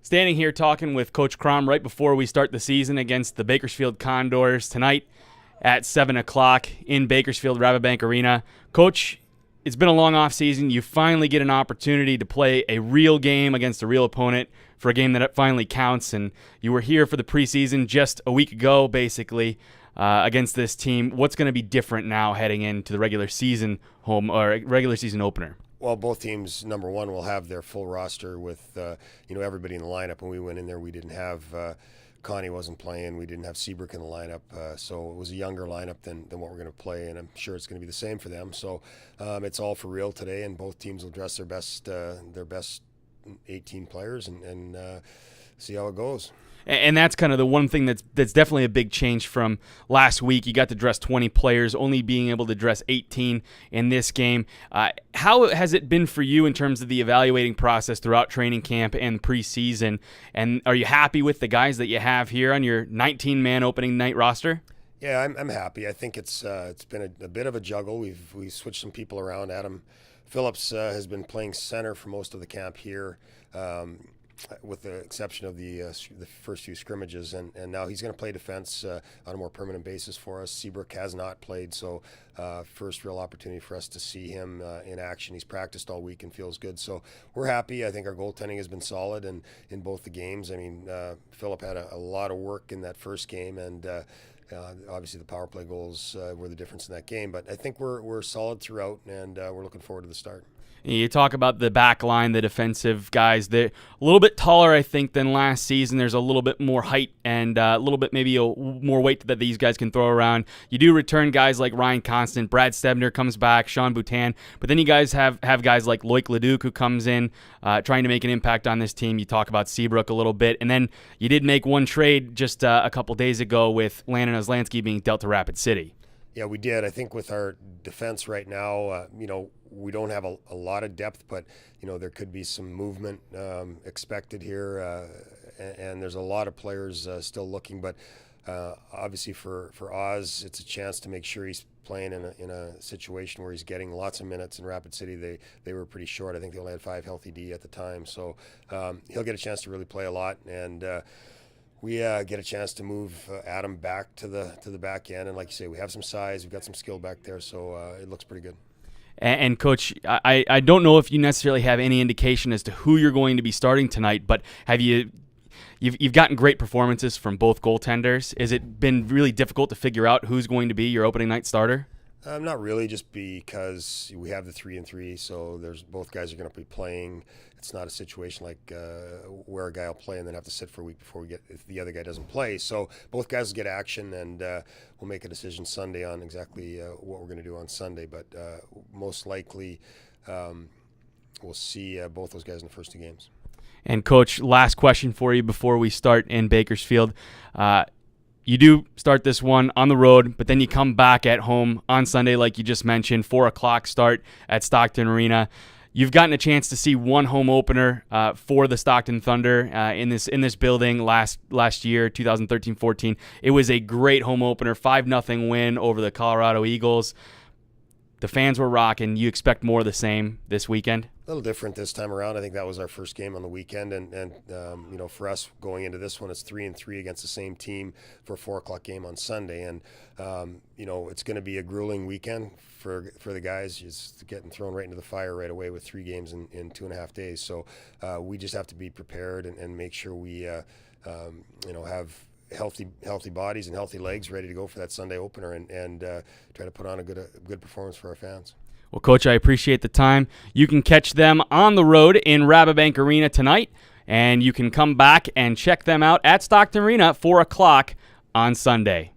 Standing here talking with Coach Kromm right before we start the season against the Bakersfield Condors tonight at 7 o'clock in Bakersfield Rabobank Arena. Coach, it's been a long off season. You finally get an opportunity to play a real game against a real opponent for a game that finally counts, and you were here for the preseason just a week ago, basically, against this team. What's going to be different now heading into the regular season opener? Well, both teams, number one, will have their full roster with everybody in the lineup. When we went in there, we didn't have Connie wasn't playing. We didn't have Seabrook in the lineup, so it was a younger lineup than what we're going to play, and I'm sure it's going to be the same for them. So it's all for real today, and both teams will dress their best 18 players and see how it goes. And that's kind of the one thing that's definitely a big change from last week. You got to dress 20 players, only being able to dress 18 in this game. How has it been for you in terms of the evaluating process throughout training camp and preseason? And are you happy with the guys that you have here on your 19-man opening night roster? Yeah, I'm happy. I think it's been a bit of a juggle. We've switched some people around. Adam Phillips has been playing center for most of the camp here. With the exception of the first few scrimmages, and now he's going to play defense on a more permanent basis for us. Seabrook has not played, so first real opportunity for us to see him in action. He's practiced all week and feels good, so we're happy. I think our goaltending has been solid in both the games. I mean, Phillip had a lot of work in that first game, and obviously the power play goals were the difference in that game, but I think we're solid throughout, and we're looking forward to the start. You talk about the back line, the defensive guys. They're a little bit taller, I think, than last season. There's a little bit more height and a little bit maybe more weight that these guys can throw around. You do return guys like Ryan Constant. Brad Stebner comes back, Sean Boutin. But then you guys have guys like Loic Leduc who comes in trying to make an impact on this team. You talk about Seabrook a little bit. And then you did make one trade just a couple days ago with Landon Oslansky being dealt to Rapid City. Yeah, we did. I think with our defense right now, we don't have a lot of depth, but there could be some movement expected here, and there's a lot of players still looking. But obviously for Oz, it's a chance to make sure he's playing in a situation where he's getting lots of minutes. In Rapid City, they were pretty short. I think they only had 5 healthy D at the time, so he'll get a chance to really play a lot. And we get a chance to move Adam back to the back end, and like you say, we have some size, we've got some skill back there, so it looks pretty good. And Coach, I don't know if you necessarily have any indication as to who you're going to be starting tonight, but you've gotten great performances from both goaltenders. Has it been really difficult to figure out who's going to be your opening night starter? Not really, just because we have the 3-and-3, so both guys are going to be playing. It's not a situation like where a guy will play and then have to sit for a week if the other guy doesn't play. So both guys will get action, and we'll make a decision Sunday on exactly what we're going to do on Sunday. But most likely we'll see both those guys in the first 2 games. And Coach, last question for you before we start in Bakersfield. You do start this one on the road, but then you come back at home on Sunday, like you just mentioned, 4 o'clock start at Stockton Arena. You've gotten a chance to see one home opener for the Stockton Thunder in this building last year, 2013-14. It was a great home opener, 5-0 win over the Colorado Eagles. The fans were rocking. You expect more of the same this weekend? A little different this time around. I think that was our first game on the weekend, and for us going into this one, it's 3-3 against the same team for a 4 o'clock game on Sunday, and it's going to be a grueling weekend for the guys, just getting thrown right into the fire right away with 3 games in 2.5 days. So we just have to be prepared and make sure we have healthy bodies and healthy legs ready to go for that Sunday opener, and try to put on a good performance for our fans. Well, Coach, I appreciate the time. You can catch them on the road in Rabobank Arena tonight, and you can come back and check them out at Stockton Arena at 4 o'clock on Sunday.